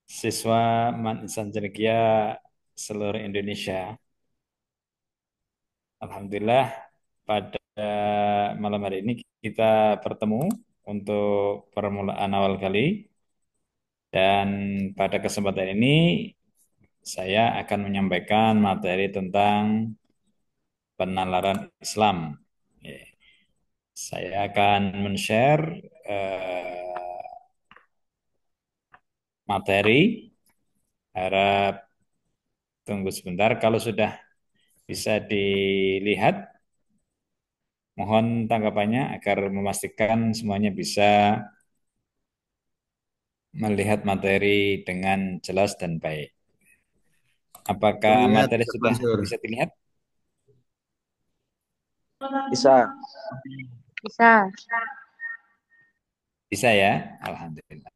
Siswa Insan Cendekia seluruh Indonesia. Alhamdulillah pada malam hari ini kita bertemu untuk permulaan awal kali dan pada kesempatan ini saya akan menyampaikan materi tentang penalaran Islam. Ya, saya akan men-share materi. Harap tunggu sebentar. Kalau sudah bisa dilihat, mohon tanggapannya agar memastikan semuanya bisa melihat materi dengan jelas dan baik. Apakah Terlihat, materi Ustaz sudah Mansur. bisa dilihat? Bisa. Bisa. Bisa ya? Alhamdulillah.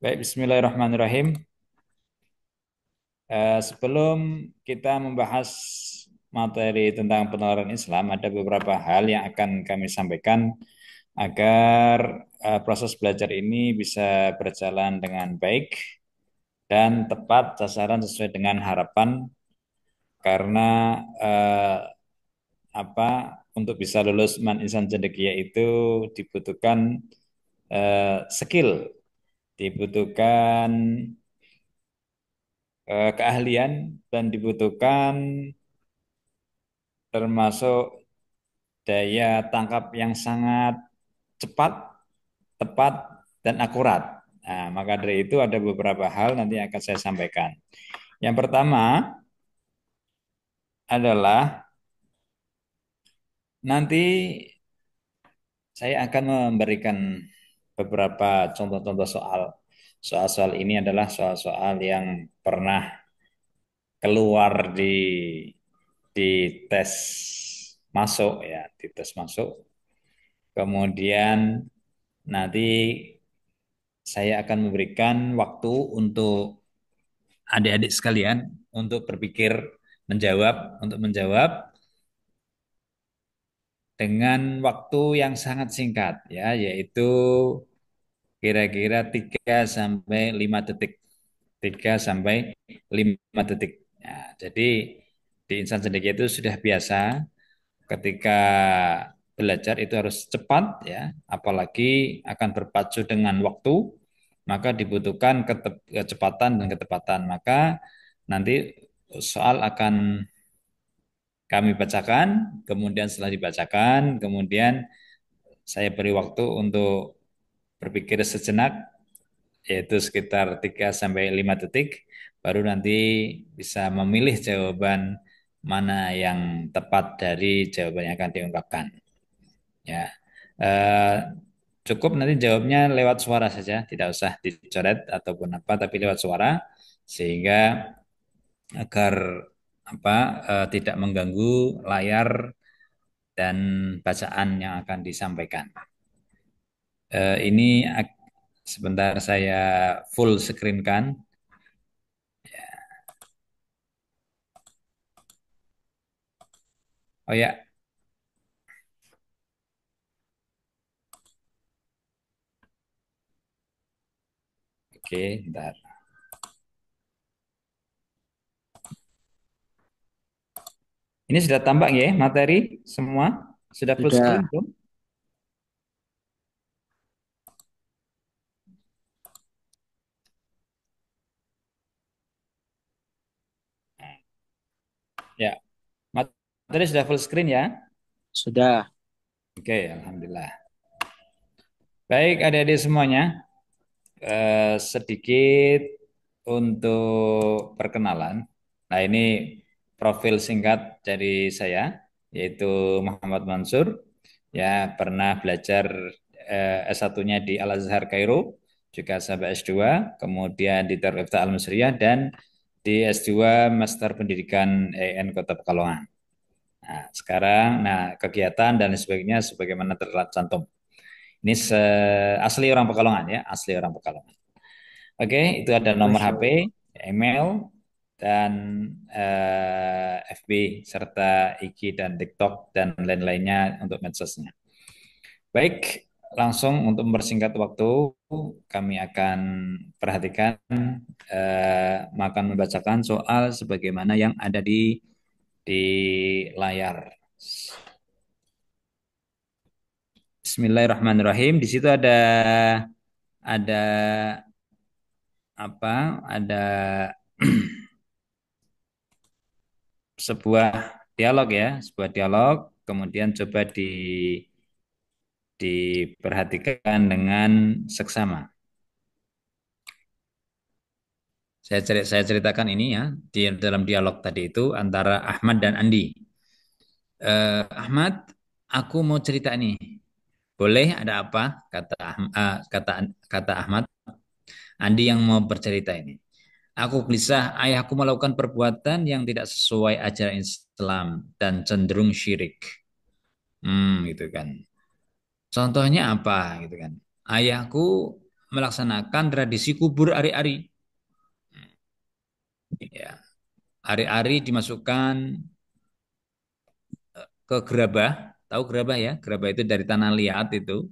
Baik, Bismillahirrahmanirrahim. Sebelum kita membahas materi tentang penalaran Islam, ada beberapa hal yang akan kami sampaikan agar proses belajar ini bisa berjalan dengan baik dan tepat sasaran sesuai dengan harapan karena eh, apa untuk bisa lulus Man Insan Cendekia itu dibutuhkan skill, dibutuhkan keahlian dan dibutuhkan termasuk daya tangkap yang sangat cepat, tepat dan akurat. Nah, maka dari itu ada beberapa hal nanti akan saya sampaikan. Yang pertama adalah nanti saya akan memberikan beberapa contoh-contoh soal. Soal-soal ini adalah soal-soal yang pernah keluar di tes masuk ya, di tes masuk. Kemudian nanti saya akan memberikan waktu untuk adik-adik sekalian untuk berpikir untuk menjawab dengan waktu yang sangat singkat ya, yaitu kira-kira 3 sampai 5 detik. 3 sampai 5 detik. Nah, jadi di insan cendekia itu sudah biasa ketika belajar itu harus cepat ya, apalagi akan berpacu dengan waktu, maka dibutuhkan kecepatan dan ketepatan. Maka nanti soal akan kami bacakan, kemudian setelah dibacakan, kemudian saya beri waktu untuk berpikir sejenak, yaitu sekitar 3 sampai 5 detik, baru nanti bisa memilih jawaban mana yang tepat dari jawaban yang akan diungkapkan. Ya, Eh, cukup nanti jawabnya lewat suara saja, tidak usah dicoret ataupun apa, tapi lewat suara sehingga agar tidak mengganggu layar dan bacaan yang akan disampaikan. Ini sebentar saya full screen kan. Oh ya, oke, bentar. Ini sudah tampak ya materi semua? Sudah full screen Sudah. belum? Ya, materi sudah full screen ya? Sudah. Oke, alhamdulillah. Baik, adik-adik semuanya, sedikit untuk perkenalan. Nah, ini profil singkat dari saya, yaitu Muhammad Mansur. Ya, pernah belajar S1-nya di Al-Azhar Kairo, juga sampai S2, kemudian di Darul Ifta Al-Musriyah, dan di S2 Master Pendidikan EN Kota Pekalongan. Nah, sekarang, kegiatan dan sebagainya sebagaimana tercantum. Ini asli orang Pekalongan ya, asli orang Pekalongan. Oke, itu ada nomor Masya HP, Allah. email, dan FB serta IG dan TikTok dan lain-lainnya untuk medsosnya. Baik, langsung untuk mempersingkat waktu, kami akan perhatikan akan membacakan soal sebagaimana yang ada di layar. Bismillahirrahmanirrahim. Di situ ada apa? Ada sebuah dialog ya, sebuah dialog. Kemudian coba diperhatikan dengan seksama. Saya ceritakan ini ya di dalam dialog tadi itu antara Ahmad dan Andi. Ahmad, aku mau cerita nih. Boleh? Ada apa? Kata Ahmad. Andi yang mau bercerita ini. Aku gelisah, ayahku melakukan perbuatan yang tidak sesuai ajaran Islam dan cenderung syirik. Gitu kan. Contohnya apa gitu kan? Ayahku melaksanakan tradisi kubur ari-ari. Ya, ari-ari dimasukkan ke gerabah. Tahu gerabah ya? Gerabah itu dari tanah liat itu.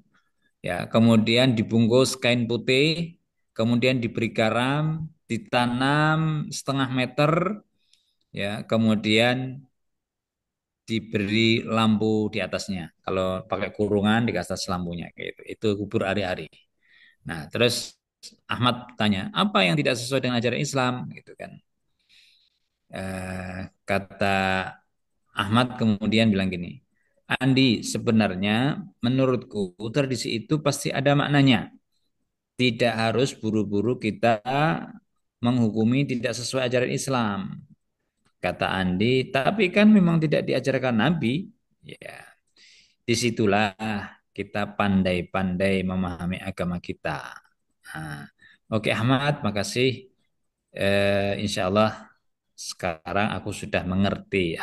Ya, kemudian dibungkus kain putih, kemudian diberi garam, ditanam 1/2 meter, ya, kemudian diberi lampu di atasnya. Kalau pakai kurungan di atas lampunya kayak itu. Itu kubur ari-ari. Nah, terus Ahmad tanya, apa yang tidak sesuai dengan ajaran Islam gitu kan. Kata Ahmad kemudian bilang gini, Andi, sebenarnya menurutku tradisi itu pasti ada maknanya. Tidak harus buru-buru kita menghukumi tidak sesuai ajaran Islam. Kata Andi, tapi kan memang tidak diajarkan Nabi. Ya, disitulah kita pandai-pandai memahami agama kita. Nah, oke Ahmad, makasih. Insya Allah sekarang aku sudah mengerti.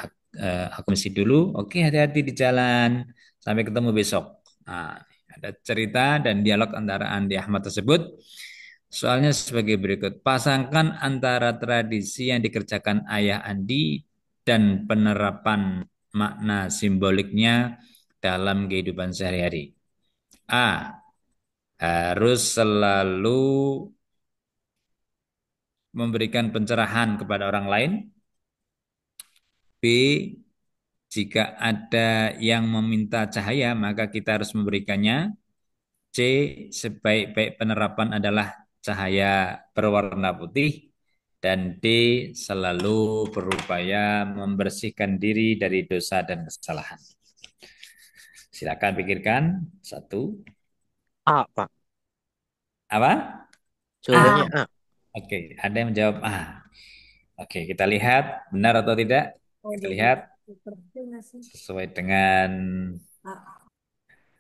Aku mesti dulu. Oke, hati-hati di jalan. Sampai ketemu besok. Nah, ada cerita dan dialog antara Andi Ahmad tersebut. Soalnya sebagai berikut. Pasangkan antara tradisi yang dikerjakan ayah Andi dan penerapan makna simboliknya dalam kehidupan sehari-hari. A. Harus selalu memberikan pencerahan kepada orang lain. B. Jika ada yang meminta cahaya, maka kita harus memberikannya. C. Sebaik-baik penerapan adalah cahaya berwarna putih. Dan D. Selalu berupaya membersihkan diri dari dosa dan kesalahan. Silakan pikirkan. Satu. A, Pak. Apa? Jawabannya A. A. Oke, ada yang menjawab A. Oke, kita lihat benar atau tidak. Kita lihat sesuai dengan.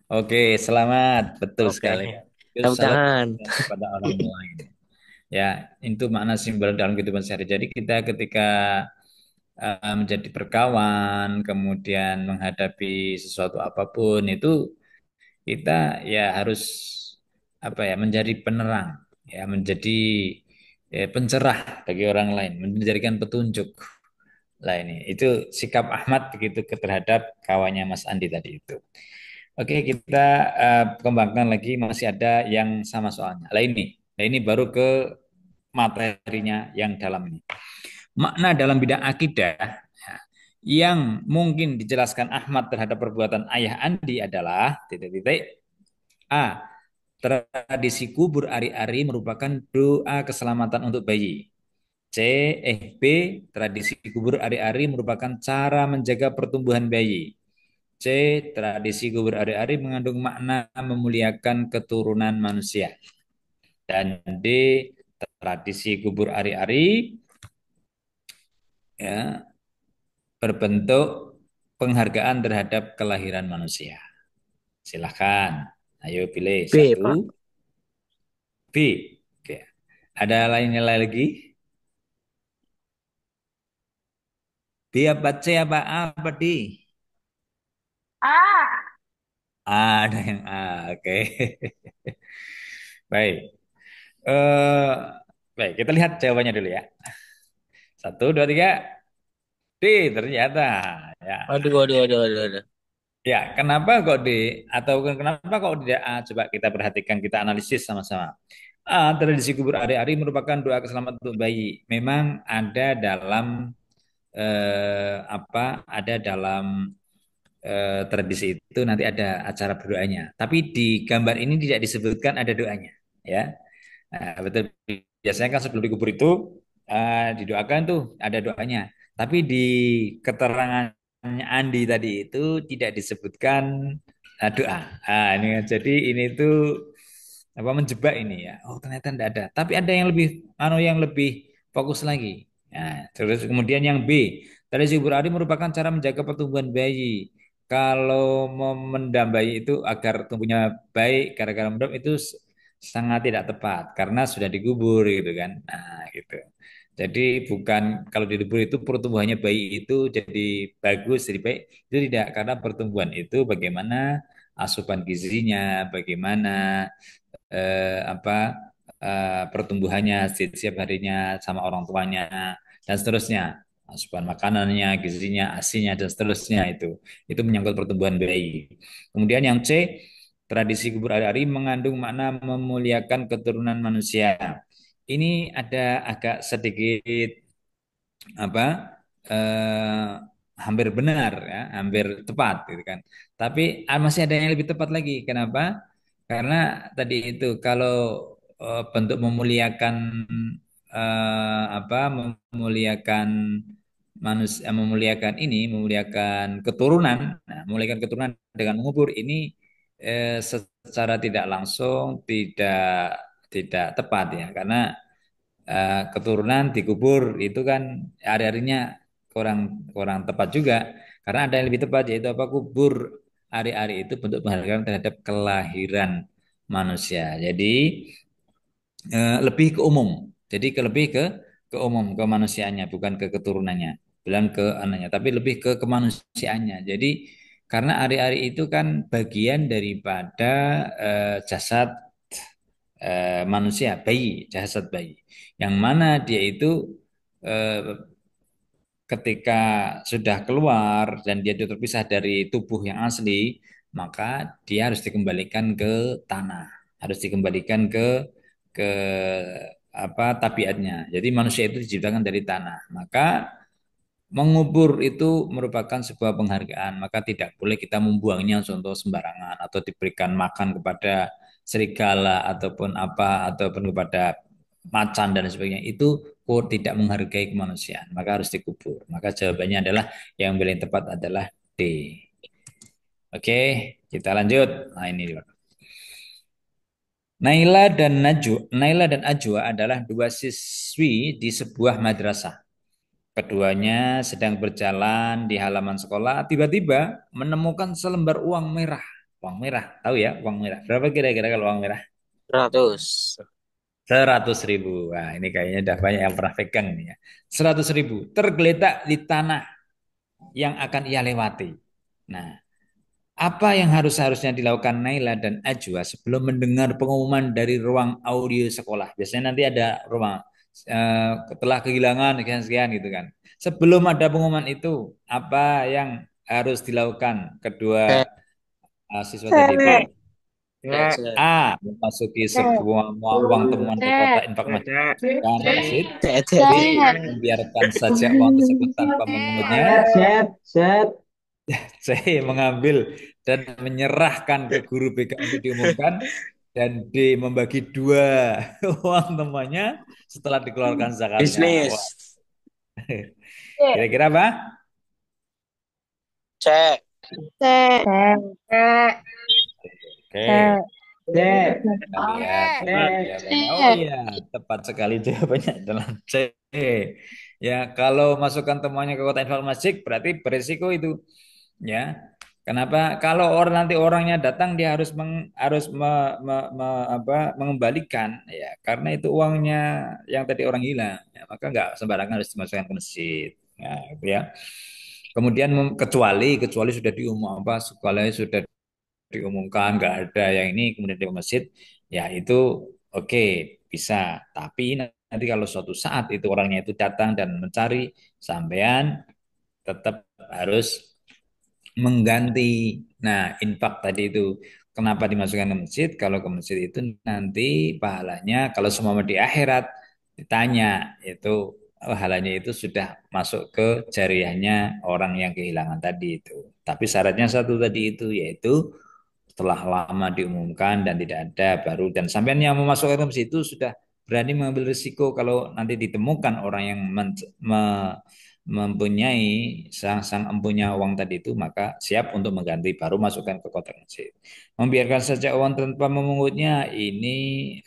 Oke, selamat. Betul Oke. sekali. Itu Tepuk selalu tangan. kepada orang lain. Ya, itu makna simbol dalam kehidupan sehari. Jadi kita ketika menjadi berkawan, kemudian menghadapi sesuatu apapun itu kita ya harus apa ya menjadi penerang, ya menjadi pencerah bagi orang lain, menjadikan petunjuk lah ini. Itu sikap Ahmad begitu terhadap kawannya Mas Andi tadi itu. Oke, kita kembangkan lagi masih ada yang sama soalnya. Lah ini baru ke materinya yang dalam ini. Makna dalam bidang akidah ya, yang mungkin dijelaskan Ahmad terhadap perbuatan ayah Andi adalah titik-titik A. Tradisi kubur ari-ari merupakan doa keselamatan untuk bayi. B. Tradisi kubur ari-ari merupakan cara menjaga pertumbuhan bayi. C. Tradisi kubur ari-ari mengandung makna memuliakan keturunan manusia. Dan D. Tradisi kubur ari-ari ya berbentuk penghargaan terhadap kelahiran manusia. Silahkan. Ayo pilih B, Pak. satu. B. Oke. Ada lainnya lagi? B apa C apa A apa D? A. Ada yang A. Oke. Baik. Eh, baik, kita lihat jawabannya dulu ya. Satu, dua, tiga. D ternyata. Ya. Aduh, aduh, aduh, aduh, aduh. Ya, kenapa kok D atau kenapa kok tidak A? Coba kita perhatikan, kita analisis sama-sama. A, tradisi kubur ari-ari merupakan doa keselamatan untuk bayi. Memang ada dalam ada dalam tradisi itu nanti ada acara berdoanya. Tapi di gambar ini tidak disebutkan ada doanya, ya. Nah, betul. Biasanya kan sebelum dikubur itu didoakan tuh ada doanya. Tapi di keterangannya Andi tadi itu tidak disebutkan doa. Ini jadi ini tuh apa menjebak ini ya. Oh ternyata tidak ada. Tapi ada yang lebih fokus lagi. Nah, terus kemudian yang B, tradisi kubur ari merupakan cara menjaga pertumbuhan bayi. Kalau memendam bayi itu agar tumbuhnya baik gara-gara mendam itu sangat tidak tepat karena sudah dikubur gitu kan. Nah, gitu. Jadi bukan kalau dikubur itu pertumbuhannya bayi itu jadi bagus, jadi baik. Itu tidak karena pertumbuhan itu bagaimana asupan gizinya, bagaimana apa pertumbuhannya setiap harinya sama orang tuanya dan seterusnya. Asupan makanannya, gizinya, asinya dan seterusnya itu menyangkut pertumbuhan bayi. Kemudian yang C, tradisi kubur ari-ari mengandung makna memuliakan keturunan manusia. Ini ada agak sedikit apa eh, hampir benar ya, hampir tepat gitu kan. Tapi masih ada yang lebih tepat lagi. Kenapa? Karena tadi itu kalau bentuk memuliakan memuliakan manusia, memuliakan keturunan. Nah, memuliakan keturunan dengan mengubur ini secara tidak langsung tidak tepat ya, karena keturunan dikubur itu kan hari-harinya kurang kurang tepat juga karena ada yang lebih tepat yaitu apa kubur hari-hari itu bentuk penghargaan terhadap kelahiran manusia. Jadi lebih ke umum. Jadi ke umum ke manusiaannya bukan ke keturunannya, bukan ke anaknya, tapi lebih ke kemanusiaannya. Jadi karena hari-hari itu kan bagian daripada jasad manusia, bayi, jasad bayi. Yang mana dia itu eh, ketika sudah keluar dan dia itu terpisah dari tubuh yang asli, maka dia harus dikembalikan ke tanah, harus dikembalikan ke tabiatnya. Jadi manusia itu diciptakan dari tanah. Maka mengubur itu merupakan sebuah penghargaan, maka tidak boleh kita membuangnya contoh sembarangan atau diberikan makan kepada serigala ataupun apa ataupun kepada macan dan sebagainya. Itu tidak menghargai kemanusiaan, maka harus dikubur. Maka jawabannya adalah yang paling tepat adalah D. Oke, kita lanjut. Nah, ini Naila dan Ajwa adalah dua siswi di sebuah madrasah. Keduanya sedang berjalan di halaman sekolah, tiba-tiba menemukan selembar uang merah. Uang merah, tahu ya uang merah. Berapa kira-kira kalau uang merah? 100. 100.000. Wah, ini kayaknya udah banyak yang pernah pegang nih ya. 100.000 tergeletak di tanah yang akan ia lewati. Nah, apa yang harusnya dilakukan Naila dan Ajwa sebelum mendengar pengumuman dari ruang audio sekolah? Biasanya nanti ada ruang telah kehilangan sekian-sekian gitu kan. Sebelum ada pengumuman itu, apa yang harus dilakukan kedua Cek, siswa tadi itu? Cek, cek, cek, A. Memasuki cek, sebuah uang temuan ke kotak cek, infak masjid. cek, cek, B. cek. cek. Membiarkan saja uang tersebut tanpa memungutnya. Set, set. C. Mengambil dan menyerahkan ke guru BK untuk diumumkan. Dan D. Membagi dua uang temannya setelah dikeluarkan zakatnya. Wah, Bisnis. Cek, kira-kira apa? Cek. cek, cek, Oke, cek. Set, kita lihat set. jawabannya. Oh iya, tepat sekali jawabannya adalah C. Ya, kalau masukkan temuannya ke kotak informasi berarti berisiko itu. Ya, kenapa? Kalau orang nanti orangnya datang dia harus mengembalikan ya, karena itu uangnya yang tadi orang hilang. Ya, maka nggak sembarangan harus dimasukkan ke masjid. Nah, itu ya. Kemudian kecuali sudah diumum apa sekolahnya sudah diumumkan nggak ada yang ini kemudian di masjid ya itu oke bisa tapi nanti kalau suatu saat itu orangnya itu datang dan mencari sampean, tetap harus mengganti. Nah, infak tadi itu kenapa dimasukkan ke masjid? Kalau ke masjid itu nanti pahalanya kalau semua di akhirat ditanya itu pahalanya itu sudah masuk ke jariahnya orang yang kehilangan tadi itu. Tapi syaratnya satu tadi itu yaitu setelah lama diumumkan dan tidak ada baru dan sampean yang memasukkan ke masjid itu sudah berani mengambil risiko kalau nanti ditemukan orang yang mempunyai sang empunya uang tadi itu maka siap untuk mengganti baru masukkan ke kotak masjid. Membiarkan saja uang tanpa memungutnya ini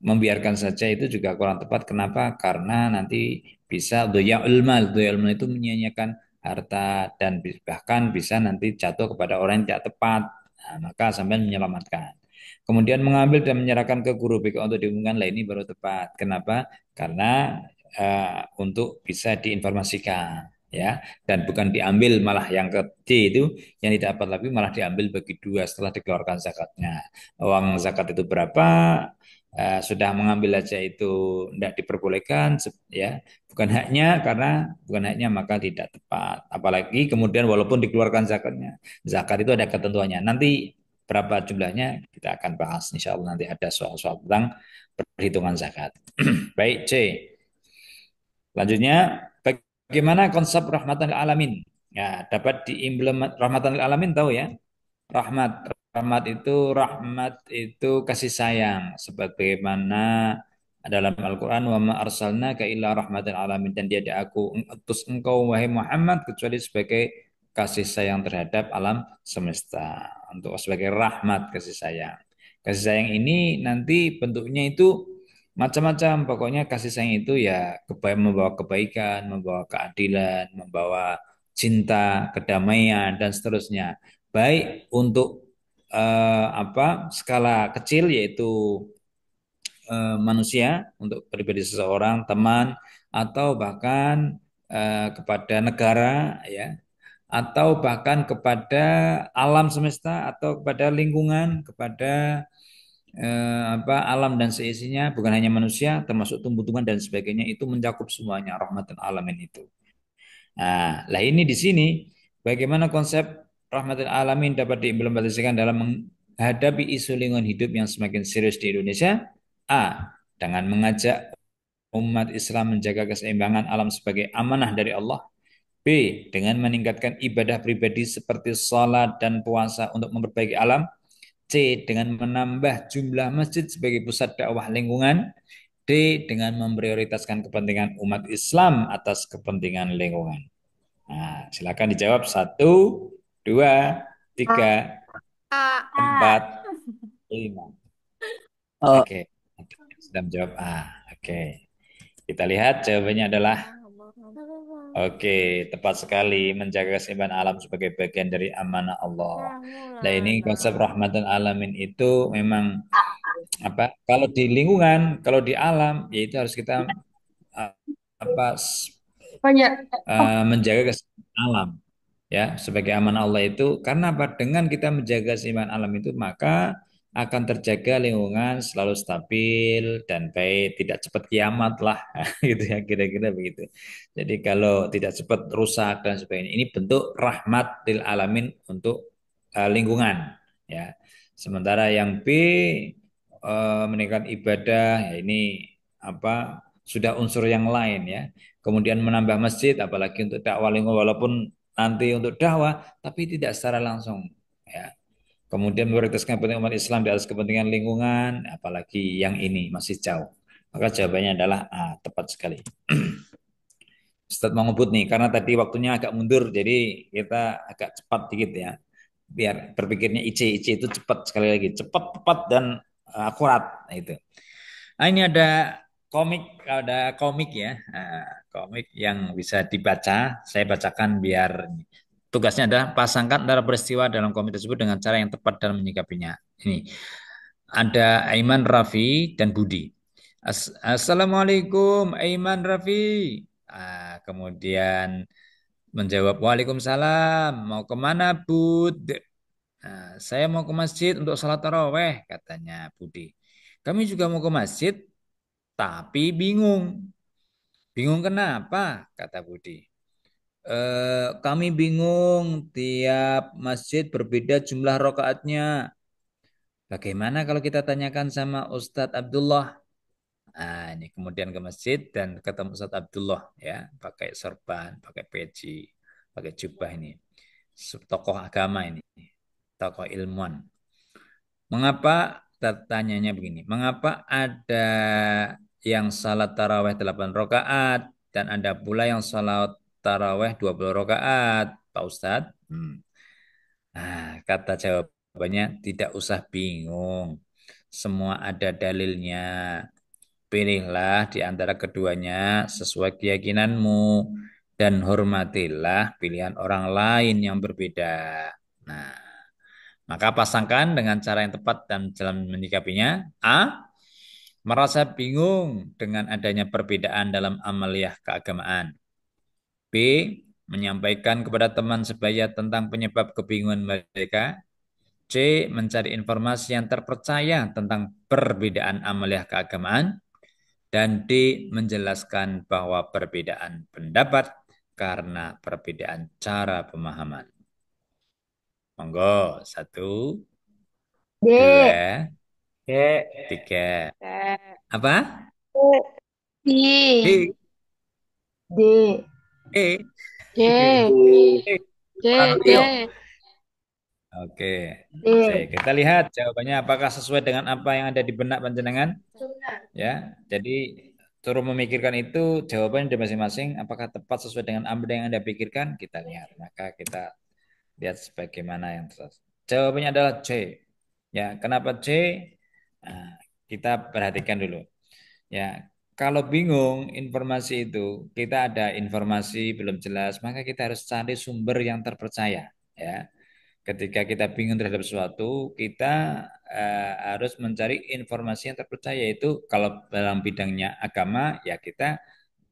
membiarkan saja itu juga kurang tepat. Kenapa? Karena nanti bisa doya ulmal itu menyia-nyiakan harta dan bahkan bisa nanti jatuh kepada orang yang tidak tepat. Nah, maka sampai menyelamatkan. Kemudian mengambil dan menyerahkan ke guru BK untuk diumumkan lah ini baru tepat. Kenapa? Karena untuk bisa diinformasikan ya dan bukan diambil malah yang ke D itu yang tidak dapat lebih malah diambil bagi dua setelah dikeluarkan zakatnya. Uang zakat itu berapa? Sudah mengambil aja itu tidak diperbolehkan ya bukan haknya karena bukan haknya maka tidak tepat apalagi kemudian walaupun dikeluarkan zakatnya zakat itu ada ketentuannya nanti berapa jumlahnya kita akan bahas insya Allah nanti ada soal-soal tentang perhitungan zakat. Baik C, selanjutnya bagaimana konsep rahmatan lil alamin ya dapat diimplement rahmatan lil alamin tahu ya. Rahmat itu kasih sayang sebagaimana dalam Al-Qur'an wa ma arsalnaka illa rahmatan alamin dan tiada aku utus engkau wahai Muhammad kecuali sebagai kasih sayang terhadap alam semesta untuk sebagai rahmat kasih sayang. Kasih sayang ini nanti bentuknya itu macam-macam pokoknya kasih sayang itu ya membawa kebaikan, membawa keadilan, membawa cinta, kedamaian dan seterusnya baik untuk skala kecil yaitu manusia untuk pribadi seseorang, teman atau bahkan kepada negara ya atau bahkan kepada alam semesta atau kepada lingkungan, kepada alam dan seisinya bukan hanya manusia termasuk tumbuh-tumbuhan dan sebagainya itu mencakup semuanya rahmatan alamin itu. Nah, lah ini di sini bagaimana konsep rahmatil alamin dapat diimplementasikan dalam menghadapi isu lingkungan hidup yang semakin serius di Indonesia? A. Dengan mengajak umat Islam menjaga keseimbangan alam sebagai amanah dari Allah. B. Dengan meningkatkan ibadah pribadi seperti salat dan puasa untuk memperbaiki alam. C. Dengan menambah jumlah masjid sebagai pusat dakwah lingkungan. D. Dengan memprioritaskan kepentingan umat Islam atas kepentingan lingkungan. Nah, silakan dijawab satu, dua, tiga, empat, lima. Oh, Oke, sudah menjawab A. Oke, kita lihat jawabannya adalah oke, tepat sekali menjaga keseimbangan alam sebagai bagian dari amanah Allah. Nah, ini konsep rahmatan alamin itu memang kalau di lingkungan, kalau di alam, yaitu harus kita uh, apa Banyak. menjaga keseimbangan alam ya sebagai amanah Allah itu karena apa dengan kita menjaga keseimbangan alam itu maka akan terjaga lingkungan selalu stabil dan baik tidak cepat kiamat lah gitu ya kira-kira begitu jadi kalau tidak cepat rusak dan sebagainya ini bentuk rahmat lil alamin untuk lingkungan ya sementara yang B meningkatkan ibadah ya ini sudah unsur yang lain ya kemudian menambah masjid apalagi untuk dakwah lingkungan walaupun nanti untuk dakwah tapi tidak secara langsung ya kemudian memprioritaskan kepentingan umat Islam di atas kepentingan lingkungan apalagi yang ini masih jauh maka jawabannya adalah A tepat sekali. Ustadz mau ngebut nih karena tadi waktunya agak mundur jadi kita agak cepat dikit ya biar berpikirnya IC itu cepat sekali lagi cepat tepat dan akurat nah, itu. Nah, ini ada komik ya, komik yang bisa dibaca. Saya bacakan biar tugasnya adalah pasangkan antara peristiwa dalam komik tersebut dengan cara yang tepat dalam menyikapinya. Ini ada Aiman Raffi dan Budi. Assalamualaikum Aiman Raffi. Kemudian menjawab Waalaikumsalam. Mau kemana Bud? Saya mau ke masjid untuk sholat taraweh katanya Budi. Kami juga mau ke masjid tapi bingung. Bingung kenapa? Kata Budi. Kami bingung, tiap masjid berbeda jumlah rokaatnya. Bagaimana kalau kita tanyakan sama Ustadz Abdullah? Nah, ini kemudian ke masjid dan ketemu Ustadz Abdullah ya, pakai sorban, pakai peci, pakai jubah ini. Tokoh agama ini, tokoh ilmuwan. Mengapa tanyanya begini? Mengapa ada yang salat taraweh 8 rakaat dan ada pula yang salat taraweh 20 rakaat, Pak Ustadz? Nah, kata jawabannya tidak usah bingung. Semua ada dalilnya. Pilihlah di antara keduanya sesuai keyakinanmu dan hormatilah pilihan orang lain yang berbeda. Nah, maka pasangkan dengan cara yang tepat dan jalan menyikapinya. A. Merasa bingung dengan adanya perbedaan dalam amaliyah keagamaan. B. Menyampaikan kepada teman sebaya tentang penyebab kebingungan mereka. C. Mencari informasi yang terpercaya tentang perbedaan amaliyah keagamaan. Dan D. Menjelaskan bahwa perbedaan pendapat karena perbedaan cara pemahaman. Monggo, 1, D. 2, D. 3. D. Apa? D. D. D. E. D. D. Kurang D. yuk. Oke. D. Kita lihat jawabannya apakah sesuai dengan apa yang ada di benak panjenengan. Ya, jadi turut memikirkan itu jawabannya dari masing-masing apakah tepat sesuai dengan apa yang Anda pikirkan, kita lihat. Maka kita lihat sebagaimana yang terus. Jawabannya adalah C. Ya, kenapa C? Nah, kita perhatikan dulu. Ya, kalau bingung informasi itu, kita ada informasi belum jelas, maka kita harus cari sumber yang terpercaya. Ya, ketika kita bingung terhadap sesuatu, kita harus mencari informasi yang terpercaya. Itu kalau dalam bidangnya agama, ya kita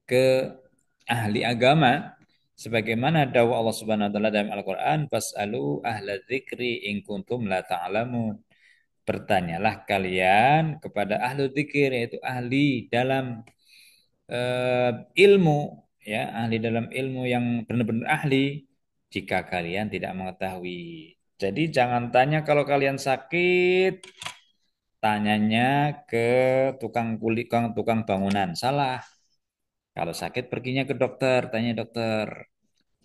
ke ahli agama. Sebagaimana dakwah Allah Subhanahu wa taala dalam Al-Qur'an, "Fas'alu ahla dzikri in kuntum la ta'lamun." Bertanyalah kalian kepada ahli dzikir, yaitu ahli dalam ilmu, ya, ahli dalam ilmu yang benar-benar ahli jika kalian tidak mengetahui. Jadi jangan tanya kalau kalian sakit, tanyanya ke tukang kulit, tukang bangunan. Salah. Kalau sakit perginya ke dokter, tanya dokter.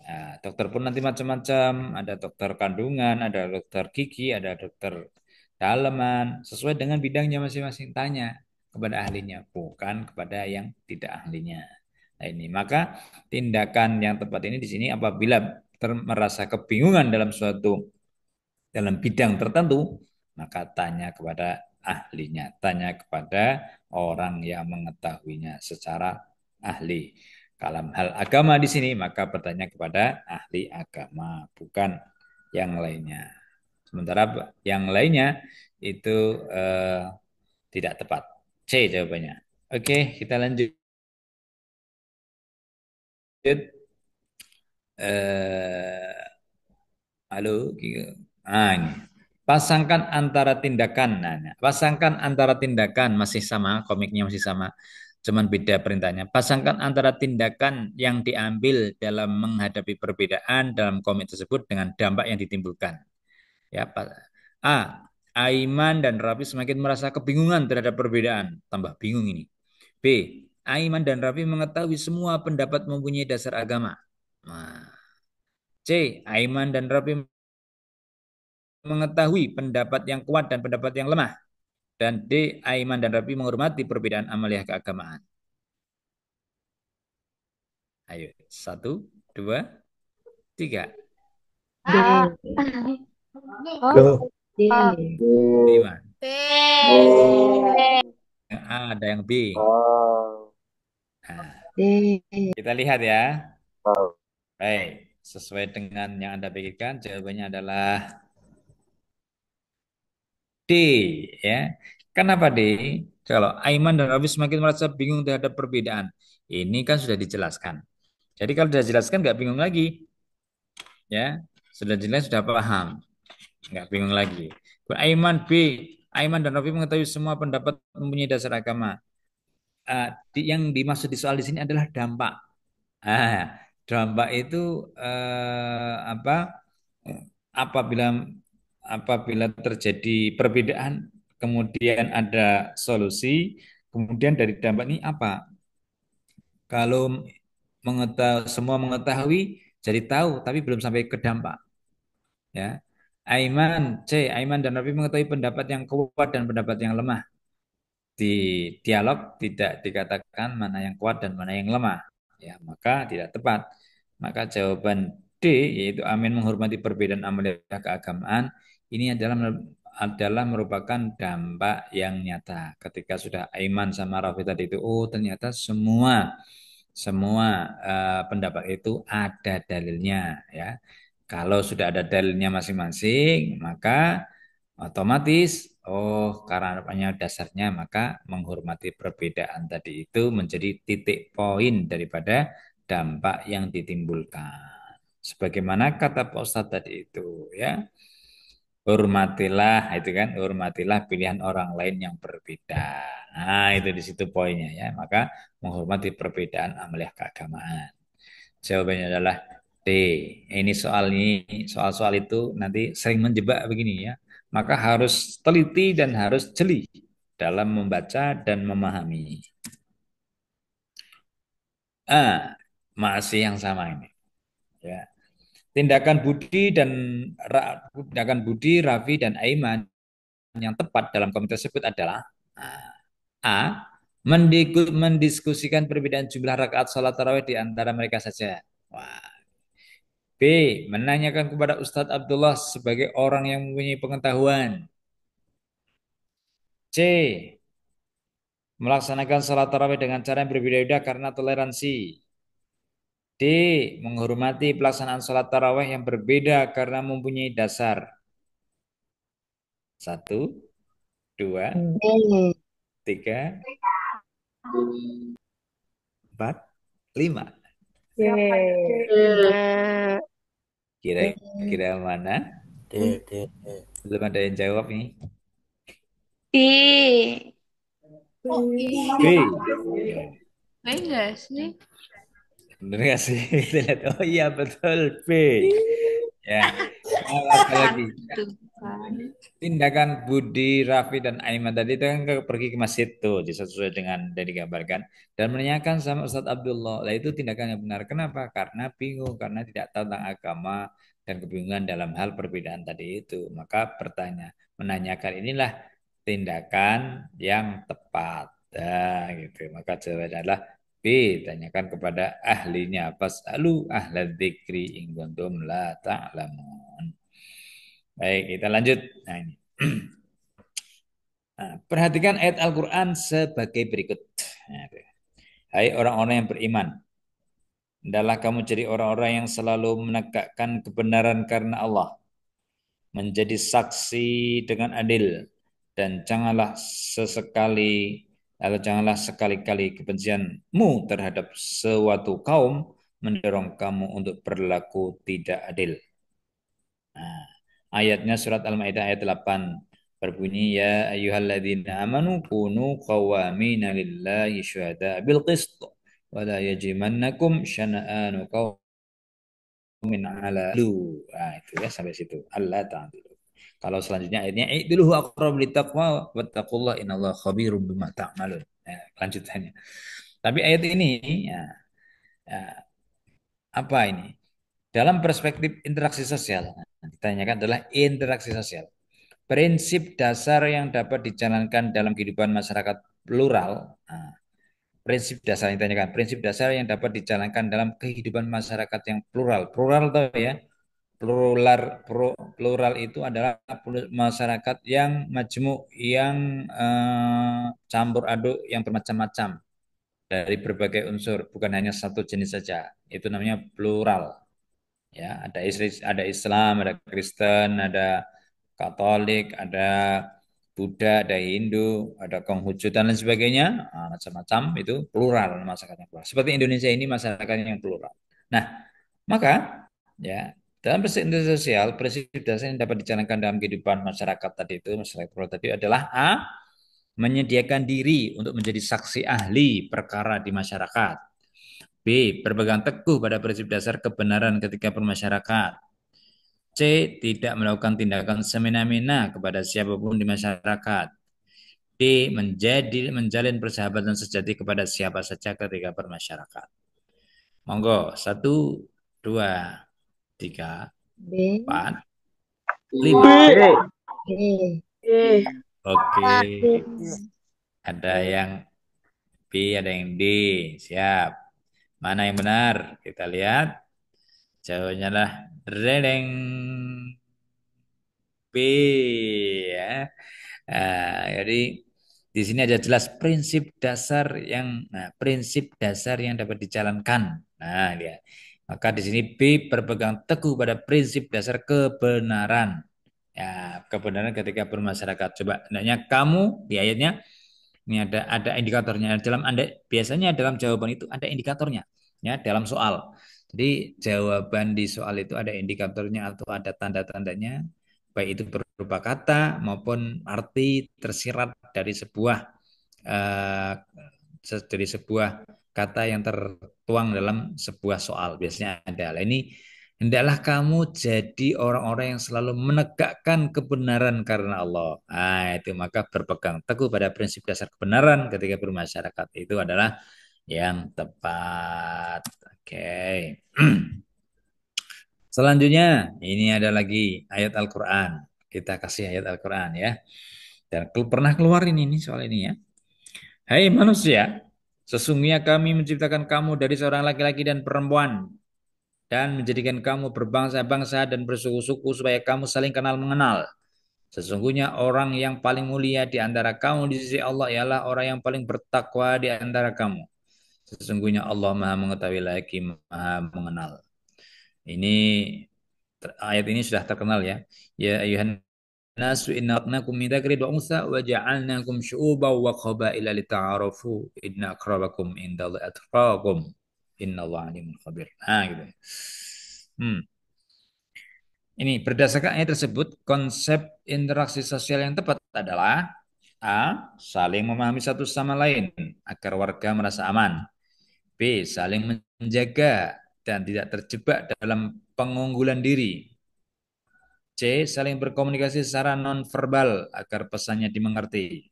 Nah, dokter pun nanti macam-macam, ada dokter kandungan, ada dokter gigi, ada dokter daleman, sesuai dengan bidangnya masing-masing. Tanya kepada ahlinya, bukan kepada yang tidak ahlinya. Nah ini, maka tindakan yang tepat ini di sini apabila merasa kebingungan dalam bidang tertentu, maka tanya kepada ahlinya, tanya kepada orang yang mengetahuinya secara ahli. Kalau hal agama di sini, maka bertanya kepada ahli agama, bukan yang lainnya. Sementara yang lainnya itu tidak tepat. C jawabannya. Oke, kita lanjut. Eh, Halo, ini. Pasangkan antara tindakan. Nah, pasangkan antara tindakan masih sama, komiknya masih sama, cuman beda perintahnya. Pasangkan antara tindakan yang diambil dalam menghadapi perbedaan dalam komik tersebut dengan dampak yang ditimbulkan. Ya, A. Aiman dan Rafi semakin merasa kebingungan terhadap perbedaan. Tambah bingung ini. B. Aiman dan Rafi mengetahui semua pendapat mempunyai dasar agama. Nah, C. Aiman dan Rafi mengetahui pendapat yang kuat dan pendapat yang lemah. Dan D. Aiman dan Rafi menghormati perbedaan amaliyah keagamaan. Ayo, 1, 2, 3. D. Loh, D. 5. D. Yang A ada yang B. Oh. Nah, D. kita lihat ya. Oh. Baik, sesuai dengan yang Anda pikirkan, jawabannya adalah D. Ya. Kenapa D? Kalau Aiman dan Rafi semakin merasa bingung terhadap perbedaan. Ini kan sudah dijelaskan. Jadi kalau sudah dijelaskan nggak bingung lagi. Ya, sudah jelas, sudah paham. Nggak bingung lagi. Aiman B. Aiman dan Rafi mengetahui semua pendapat mempunyai dasar agama. yang dimaksud di soal di sini adalah dampak. Ah, dampak itu apa? eh, Apabila apabila terjadi perbedaan, kemudian ada solusi, kemudian dari dampak ini apa? Kalau semua mengetahui, jadi tahu, tapi belum sampai ke dampak. Ya, Aiman dan Rafi mengetahui pendapat yang kuat dan pendapat yang lemah. Di dialog tidak dikatakan mana yang kuat dan mana yang lemah. Ya, maka tidak tepat. Maka jawaban D, yaitu Amin menghormati perbedaan amalia keagamaan, ini adalah merupakan dampak yang nyata. Ketika sudah Aiman sama Rafi tadi itu, oh ternyata semua semua pendapat itu ada dalilnya, ya. Kalau sudah ada dalilnya masing-masing, maka otomatis, oh karena apanya dasarnya, maka menghormati perbedaan tadi itu menjadi titik poin daripada dampak yang ditimbulkan. Sebagaimana kata Pak Ustadz tadi itu, ya. Hormatilah itu kan, hormatilah pilihan orang lain yang berbeda. Nah, itu di situ poinnya, ya. Maka menghormati perbedaan amaliah keagamaan. Jawabannya adalah D. Soal-soal itu nanti sering menjebak begini, ya. Maka harus teliti dan harus jeli dalam membaca dan memahami. Masih yang sama ini, ya. Tindakan Budi, Raffi dan Aiman yang tepat dalam komentar tersebut adalah A. Mendiskusikan perbedaan jumlah rakaat salat tarawih di antara mereka saja. Wah. B. Menanyakan kepada Ustadz Abdullah sebagai orang yang mempunyai pengetahuan. C. Melaksanakan salat tarawih dengan cara yang berbeda-beda karena toleransi. D. Menghormati pelaksanaan salat tarawih yang berbeda karena mempunyai dasar. 1, 2, 3, D. 4, 5. D. Kira-kira mana? D, D, D. Belum ada yang jawab nih. D. B. Enggak sih? Bener gak sih? Kita lihat. Oh iya betul B. Ya. Lagi. Tuh kan. Tindakan Budi, Raffi, dan Aiman tadi itu kan pergi ke masjid tuh, sesuai dengan yang digambarkan, dan menanyakan sama Ustadz Abdullah. Lah itu tindakan yang benar. Kenapa? Karena bingung, karena tidak tahu tentang agama dan kebingungan dalam hal perbedaan tadi itu. Maka menanyakan inilah tindakan yang tepat. Nah, gitu. Maka jawabannya adalah B. Tanyakan kepada ahlinya. Fas'alu ahla dzikri in kuntum la ta'lamun. Baik, kita lanjut. Nah, ini. Nah, perhatikan ayat Al-Quran sebagai berikut. Nah, hai orang-orang yang beriman, hendaklah kamu jadi orang-orang yang selalu menegakkan kebenaran karena Allah, menjadi saksi dengan adil, dan janganlah sekali-kali kebencianmu terhadap suatu kaum mendorong kamu untuk berlaku tidak adil. Nah, ayatnya surat Al-Maidah ayat 8 berbunyi, ya ayyuhalladzina amanu kunu qawwamina lillahi syuhada bil qist wa la yajrimannakum syana'anu qaumin ala lu. Nah, itu ya sampai situ. Allah ta'ala. Kalau selanjutnya ayatnya i'diluhu aqrab littaqwa wattaqullaha innallaha khabirum bima ta'malun. Nah, lanjutannya. Tapi ayat ini, ya, ya, apa ini? Dalam perspektif interaksi sosial, ditanyakan adalah interaksi sosial. Prinsip dasar yang dapat dijalankan dalam kehidupan masyarakat plural. Nah, prinsip dasar yang ditanyakan, prinsip dasar yang dapat dijalankan dalam kehidupan masyarakat yang plural. Plural tahu ya? Plural itu adalah masyarakat yang majemuk, yang campur aduk, yang bermacam-macam dari berbagai unsur, bukan hanya satu jenis saja. Itu namanya plural. Ya, ada Islam, ada Kristen, ada Katolik, ada Buddha, ada Hindu, ada Konghucu dan lain sebagainya. Nah, macam-macam itu plural, masyarakatnya plural. Seperti Indonesia ini masyarakatnya yang plural. Nah, maka ya dalam perspektif sosial, prinsip dasar yang dapat dijalankan dalam kehidupan masyarakat tadi itu, masyarakat plural tadi adalah A, menyediakan diri untuk menjadi saksi ahli perkara di masyarakat. B. Berpegang teguh pada prinsip dasar kebenaran ketika bermasyarakat. C. Tidak melakukan tindakan semena-mena kepada siapapun di masyarakat. D. Menjalin persahabatan sejati kepada siapa saja ketika bermasyarakat. Monggo, 1, 2, 3, B. 4, B. 5. B. Oke, B. ada yang B, ada yang D. Siap. Mana yang benar? Kita lihat. Jawabannya adalah redeng B ya. Jadi di sini ada jelas prinsip dasar yang dapat dijalankan. Nah, dia. Maka di sini B berpegang teguh pada prinsip dasar kebenaran. Ya, kebenaran ketika bermasyarakat. Coba, hendaknya kamu di ayatnya ini ada indikatornya. Biasanya dalam jawaban itu ada indikatornya ya dalam soal. Jadi jawaban di soal itu ada indikatornya atau ada tanda-tandanya, baik itu berupa kata maupun arti tersirat eh, dari sebuah kata yang tertuang dalam sebuah soal. Biasanya ada. Lah ini hendaklah kamu jadi orang-orang yang selalu menegakkan kebenaran karena Allah. Itu maka berpegang teguh pada prinsip dasar kebenaran ketika bermasyarakat itu adalah yang tepat. Oke. Selanjutnya, ini ada lagi ayat Al-Quran. Kita kasih ayat Al-Quran ya. Dan pernah keluar ini soal ini ya. Hai manusia, sesungguhnya kami menciptakan kamu dari seorang laki-laki dan perempuan dan menjadikan kamu berbangsa-bangsa dan bersuku-suku supaya kamu saling kenal mengenal. Sesungguhnya orang yang paling mulia di antara kamu di sisi Allah ialah orang yang paling bertakwa di antara kamu. Sesungguhnya Allah Maha mengetahui lagi Maha mengenal. Ini ayat ini sudah terkenal ya. Ya ayuhan nasu inna khalaqnakum min dzakarin wa untha wa ja'alnakum syu'uban wa qabaila lita'arafu inna akramakum indallahi atqakum innallaha alimul khabir. Nah gitu. Hmm. Ini berdasarkan ayat tersebut konsep interaksi sosial yang tepat adalah A. Saling memahami satu sama lain agar warga merasa aman. B. Saling menjaga dan tidak terjebak dalam pengunggulan diri. C. Saling berkomunikasi secara nonverbal agar pesannya dimengerti.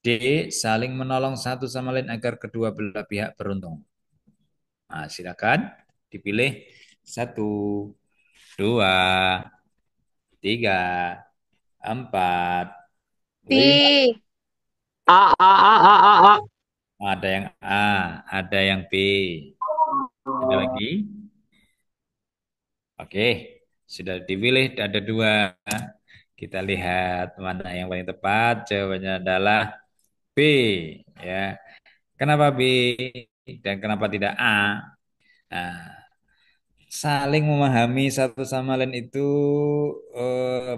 D. Saling menolong satu sama lain agar kedua belah pihak beruntung. Nah, silakan dipilih 1, 2, 3, 4, 5. C. A. Ada yang A, ada yang B. Ada lagi? Oke, sudah dipilih ada 2. Kita lihat mana yang paling tepat. Jawabannya adalah B. Ya, kenapa B dan kenapa tidak A? Nah, saling memahami satu sama lain itu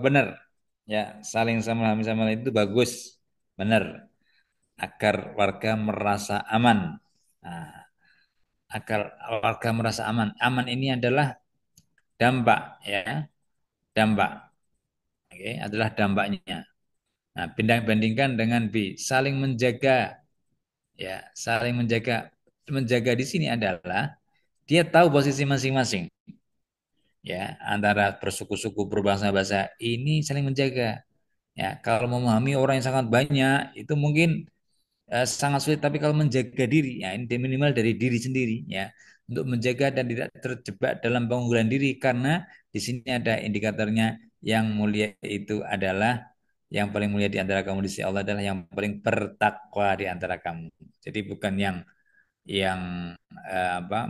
benar. Ya, saling memahami sama lain itu bagus, benar. Agar warga merasa aman. Nah, agar warga merasa aman. Aman ini adalah dampak, ya, dampak. Oke, adalah dampaknya. Nah, bandingkan dengan B, saling menjaga, ya, saling menjaga. Menjaga di sini adalah dia tahu posisi masing-masing, ya, antara bersuku-suku berbahasa-bahasa ini saling menjaga. Ya, kalau memahami orang yang sangat banyak itu mungkin sangat sulit, tapi kalau menjaga diri, ya ini minimal dari diri sendiri, ya, untuk menjaga dan tidak terjebak dalam pengunggulan diri, karena di sini ada indikatornya yang mulia itu adalah yang paling mulia di antara kamu di sisi Allah adalah yang paling bertakwa di antara kamu. Jadi bukan yang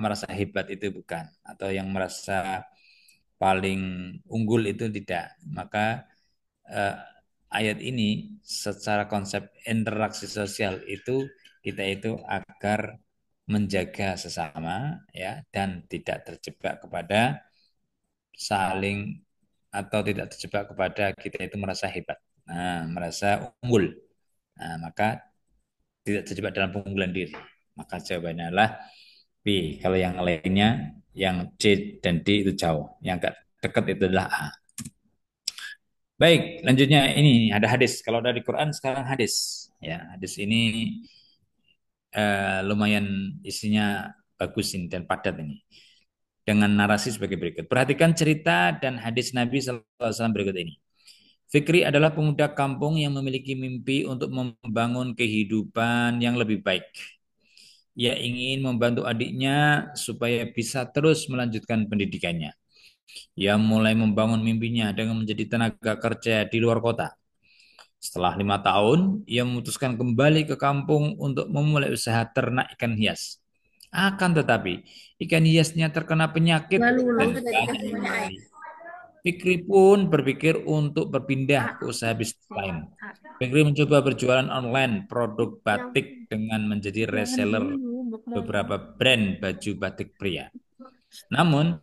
merasa hebat itu bukan, atau yang merasa paling unggul itu tidak. Maka eh, ayat ini secara konsep interaksi sosial itu kita itu agar menjaga sesama, ya, dan tidak terjebak kepada saling atau tidak terjebak kepada kita itu merasa hebat, merasa unggul. Nah, maka tidak terjebak dalam pengunggulan diri. Maka jawabannya adalah B. Kalau yang lainnya, yang C dan D itu jauh. Yang dekat itu adalah A. Baik, lanjutnya ini ada hadis. Kalau dari Quran sekarang hadis. Ya, hadis ini lumayan isinya bagus ini dan padat ini. Dengan narasi sebagai berikut. Perhatikan cerita dan hadis Nabi SAW berikut ini. Fikri adalah pemuda kampung yang memiliki mimpi untuk membangun kehidupan yang lebih baik. Ia ingin membantu adiknya supaya bisa terus melanjutkan pendidikannya. Ia mulai membangun mimpinya dengan menjadi tenaga kerja di luar kota. Setelah 5 tahun, ia memutuskan kembali ke kampung untuk memulai usaha ternak ikan hias. Akan tetapi, ikan hiasnya terkena penyakit dan banyak mati. Fikri pun berpikir untuk berpindah ke usaha bisnis lain. Fikri mencoba berjualan online produk batik dengan menjadi reseller beberapa brand baju batik pria. Namun,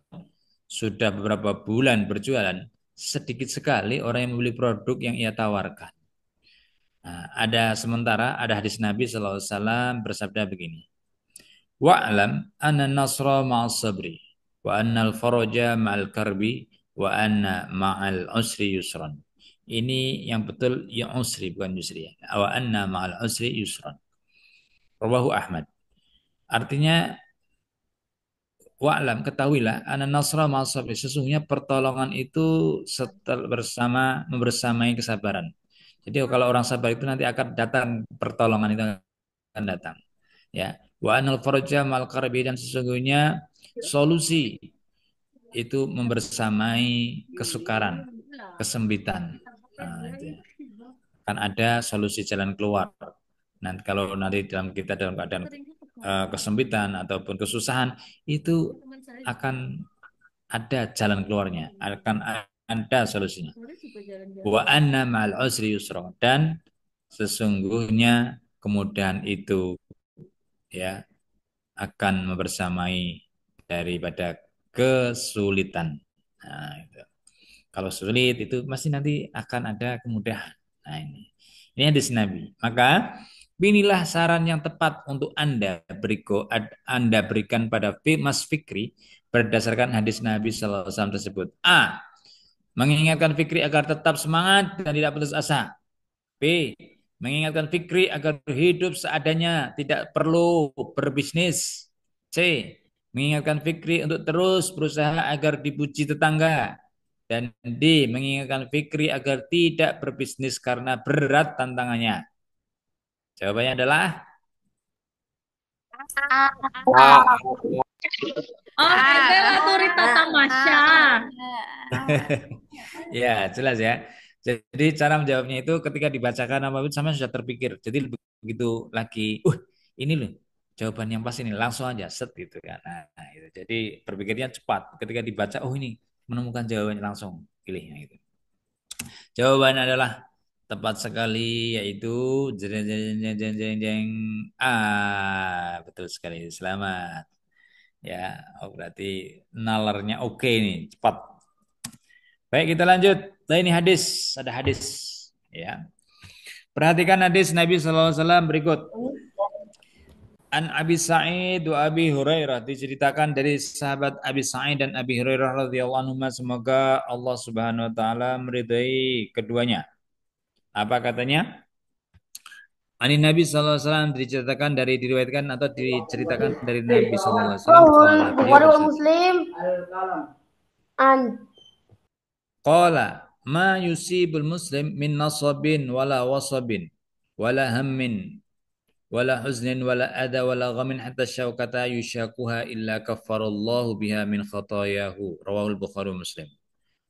sudah beberapa bulan berjualan, sedikit sekali orang yang membeli produk yang ia tawarkan. Nah, ada hadis Nabi SAW bersabda begini. Wa'lam anna nasra ma'as sabri wa anna al-faraja ma'al karbi wa anna ma'al usri yusran. Ini yang betul yang usri bukan yusri ya. Wa anna ma'al usri yusran. Rawahu Ahmad. Artinya wa'lam ketahuilah anna nasra ma'as sabri. Sesungguhnya pertolongan itu membersamai kesabaran. Jadi kalau orang sabar itu nanti akan datang pertolongan itu akan datang. Ya, wa anal faraja mal karbi dan sesungguhnya solusi itu membersamai kesukaran, kesempitan. Nah, itu ya. Kan ada solusi jalan keluar. Nanti kalau nanti dalam keadaan kesempitan ataupun kesusahan itu akan ada jalan keluarnya, akan ada solusinya. Wa anna ma'al usri yusra dan sesungguhnya kemudahan itu ya akan membersamai daripada kesulitan. Nah, itu. Kalau sulit itu pasti nanti akan ada kemudahan. Nah, ini hadis Nabi. Maka inilah saran yang tepat untuk Anda berikan pada Mas Fikri berdasarkan hadis Nabi Sallallahu Alaihi Wasallam tersebut. A. Mengingatkan Fikri agar tetap semangat dan tidak putus asa. B. Mengingatkan Fikri agar hidup seadanya, tidak perlu berbisnis. C. Mengingatkan Fikri untuk terus berusaha agar dipuji tetangga. Dan D. Mengingatkan Fikri agar tidak berbisnis karena berat tantangannya. Jawabannya adalah A. Oh, Bella Turita Tamasya. ya jelas ya. Jadi cara menjawabnya itu ketika dibacakan nama itu sama sudah terpikir. Jadi begitu lagi, ini loh jawaban yang pas ini langsung aja set gitu kan. Nah, itu. Jadi berpikirnya cepat. Ketika dibaca, oh ini menemukan jawabannya langsung pilihnya itu. Jawabannya adalah tepat sekali yaitu jeng jeng jeng jeng jeng jeng. Betul sekali. Selamat. Ya, oh berarti nalarnya oke nih, cepat. Baik, kita lanjut. Nah, ini hadis, ada hadis. Ya, perhatikan hadis Nabi SAW berikut. An Abi Sa'id wa Abi Hurairah diceritakan dari sahabat Abi Sa'id dan Abi Hurairah radhiyallahu anhu, semoga Allah Subhanahu wa taala meridai keduanya. Apa katanya? Ani Nabi sallallahu alaihi wasallam diriwayatkan atau diceritakan dari Nabi sallallahu alaihi wasallam qala beliau Bukhari wal bersabda. Muslim an Qala ma yusibul muslim min nasabin wala wasabin wala hammin wala huznin wala ada wala ghamin hatta syaukata yushakuha illa kaffarallahu biha min khatayahu. Rawahul Bukhari Muslim.